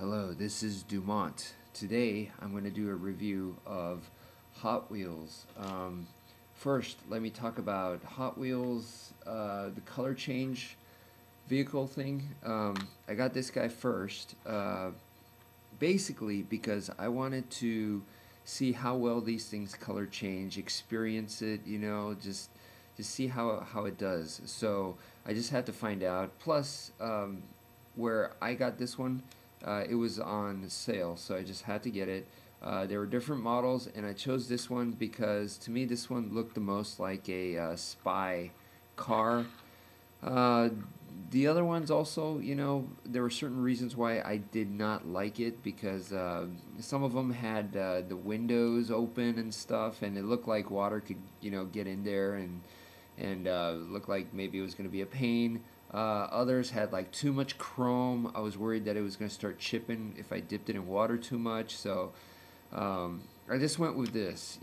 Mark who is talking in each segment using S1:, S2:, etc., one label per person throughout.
S1: Hello, this is Dumont. Today I'm going to do a review of Hot Wheels. First, let me talk about Hot Wheels, the color change vehicle thing. I got this guy first, basically because I wanted to see how well these things color change, experience it, just see how it does. So I just had to find out. Plus, where I got this one, it was on sale, so I just had to get it. There were different models, and I chose this one because to me this one looked the most like a spy car. Uh, the other ones also, there were certain reasons why I did not like it because some of them had the windows open and stuff, and it looked like water could, get in there and looked like maybe it was going to be a pain. Others had like too much chrome. I was worried that it was going to start chipping if I dipped it in water too much. So I just went with this.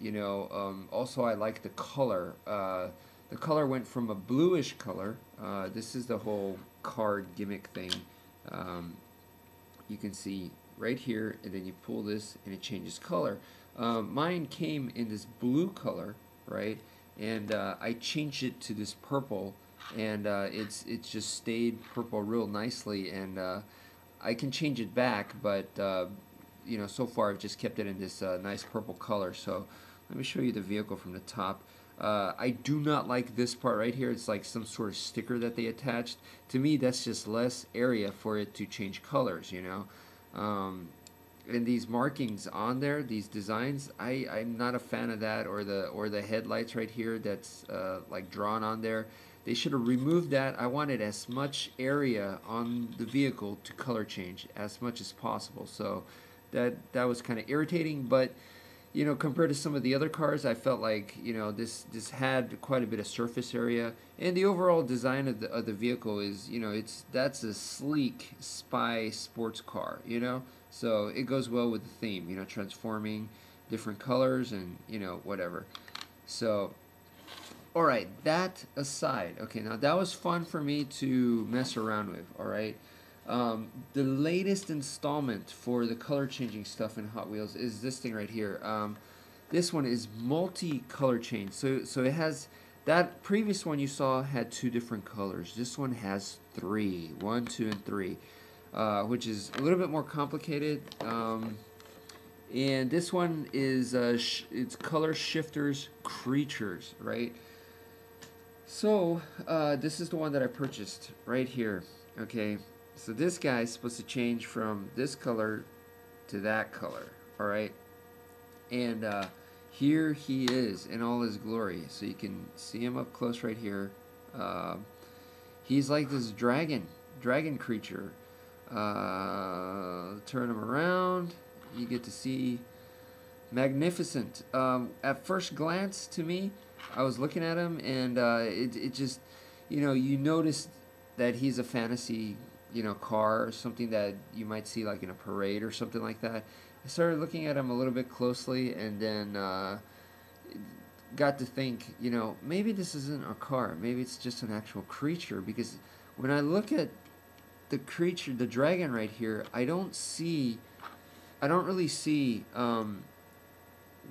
S1: Also, I like the color. The color went from a bluish color. This is the whole card gimmick thing. You can see right here, and then you pull this, and it changes color. Mine came in this blue color, right? And I changed it to this purple, and it's just stayed purple real nicely. And I can change it back, but so far I've just kept it in this nice purple color. So let me show you the vehicle from the top. I do not like this part right here. It's like some sort of sticker that they attached. To me, that's just less area for it to change colors, and these markings on there, these designs, I'm not a fan of that, or the headlights right here that's like drawn on there. They should have removed that. I wanted as much area on the vehicle to color change as much as possible. So that was kind of irritating, but compared to some of the other cars, I felt like this had quite a bit of surface area, and the overall design of the vehicle is that's a sleek spy sports car, so it goes well with the theme, transforming different colors and whatever. So, all right, that aside, okay, now that was fun for me to mess around with. All right. The latest installment for the color changing stuff in Hot Wheels is this thing right here. This one is multi-color change. So it has, that previous one you saw had two different colors. This one has three, 1, 2, and 3, which is a little bit more complicated. And this one is it's color shifters creatures, right? So this is the one that I purchased right here. Okay. So this guy is supposed to change from this color to that color, all right? And here he is in all his glory. So you can see him up close right here. He's like this dragon creature. Turn him around. You get to see magnificent. At first glance, to me, I was looking at him, and it just, you notice that he's a fantasy car, or something that you might see like in a parade or something like that. I started looking at him a little bit closely, and then got to think, maybe this isn't a car. Maybe it's just an actual creature, because when I look at the creature, the dragon right here, I don't really see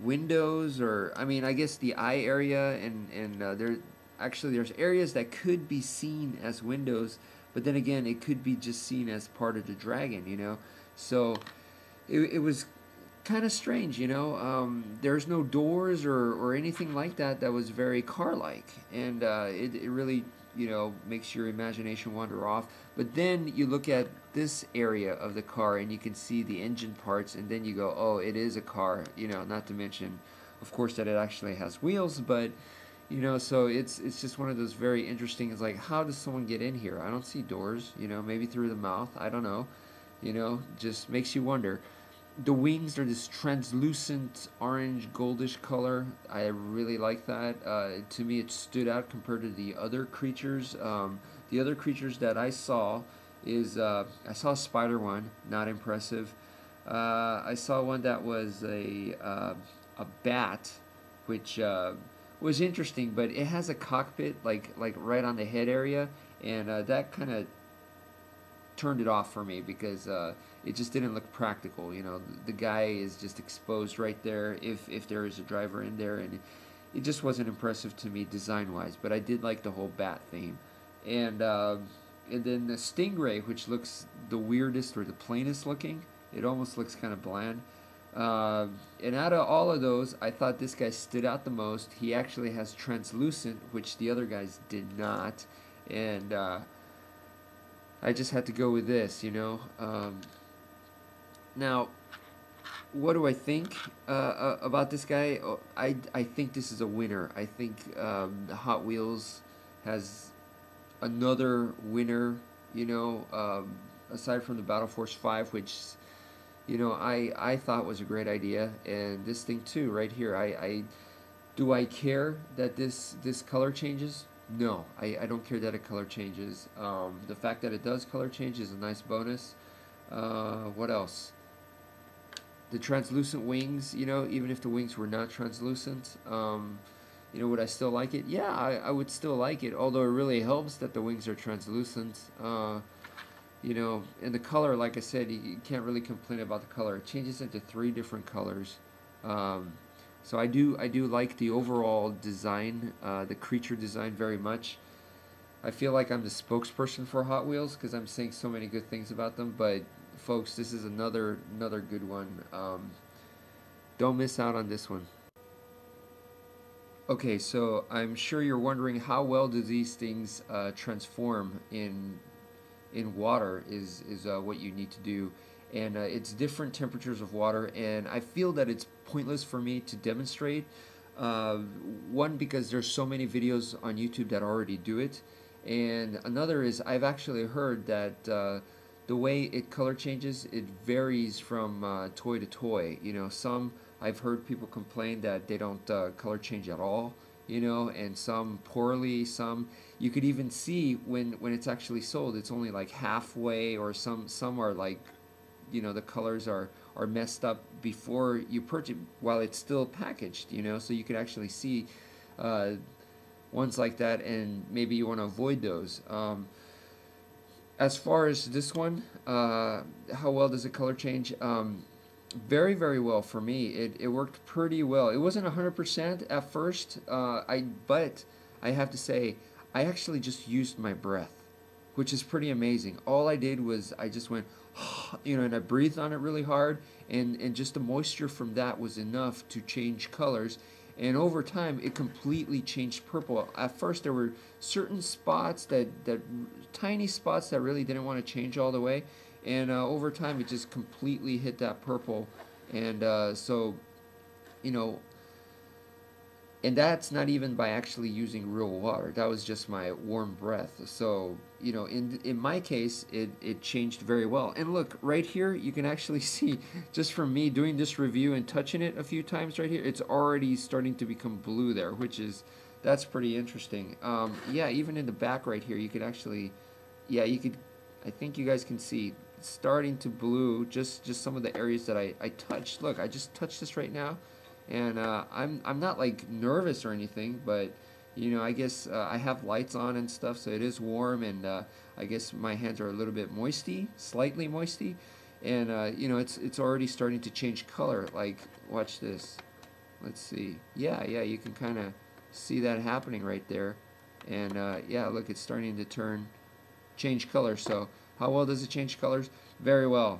S1: windows, or I guess the eye area, and there's areas that could be seen as windows. But then again, it could be just seen as part of the dragon, So it was kind of strange, There's no doors or anything like that was very car-like. And it really, makes your imagination wander off. But then you look at this area of the car, and you can see the engine parts, and then you go, oh, it is a car, not to mention, of course, that it actually has wheels, but... so it's just one of those very interesting. It's like, how does someone get in here? I don't see doors. Maybe through the mouth. I don't know. Just makes you wonder. The wings are this translucent orange goldish color. I really like that. To me, it stood out compared to the other creatures. The other creatures that I saw is I saw a spider one, not impressive. I saw one that was a bat, which. Was interesting, but it has a cockpit like right on the head area, and that kind of turned it off for me because it just didn't look practical. You know, the guy is just exposed right there if there is a driver in there, and it just wasn't impressive to me design-wise. But I did like the whole bat theme, and then the Stingray, which looks the weirdest or the plainest looking. It almost looks kind of bland. And out of all of those, I thought this guy stood out the most. He actually has translucent, which the other guys did not. And I just had to go with this, you know. Now, what do I think about this guy? Oh, I think this is a winner. I think Hot Wheels has another winner, you know, aside from the Battle Force 5, which, you know, I thought was a great idea. And this thing too, right here, do I care that this color changes? No, I don't care that it color changes. The fact that it does color change is a nice bonus. What else? The translucent wings, you know, even if the wings were not translucent, you know, would I still like it? Yeah, I would still like it, although it really helps that the wings are translucent. You know, and the color, like I said, you can't really complain about the color. It changes into 3 different colors. So I do like the overall design, the creature design very much. I feel like I'm the spokesperson for Hot Wheels because I'm saying so many good things about them, but folks, this is another good one. Don't miss out on this one. Okay, so I'm sure you're wondering how well do these things transform in water is what you need to do, and it's different temperatures of water, and I feel that it's pointless for me to demonstrate. One, because there's so many videos on YouTube that already do it, and another is I've actually heard that the way it color changes, it varies from toy to toy. You know, some I've heard people complain that they don't color change at all, you know, and some poorly, some you could even see when it's actually sold, it's only like halfway, or some are like, you know, the colors are messed up before you purchase while it's still packaged, you know, so you could actually see ones like that, and maybe you want to avoid those. As far as this one, how well does the color change? Very, very well for me. It worked pretty well. It wasn't 100% at first, but I have to say, I actually just used my breath, which is pretty amazing. All I did was I just went, you know, and I breathed on it really hard, and just the moisture from that was enough to change colors. And over time, it completely changed purple. At first, there were certain spots tiny spots that really didn't want to change all the way. And over time, it just completely hit that purple. And so, you know, and that's not even by actually using real water. That was just my warm breath. So, you know, in my case, it changed very well. And look, right here, you can actually see, just from me doing this review and touching it a few times right here, it's already starting to become blue there, that's pretty interesting. Yeah, even in the back right here, you could actually, yeah, I think you guys can see, it's starting to blue, just some of the areas that I touched. Look, I just touched this right now. And I'm not like nervous or anything, but you know, I guess I have lights on and stuff, so it is warm, and I guess my hands are a little bit moisty, slightly moisty, and you know, it's already starting to change color. Like, watch this. Let's see. Yeah, you can kind of see that happening right there, and yeah, look, it's starting to change color. So how well does it change colors? Very well.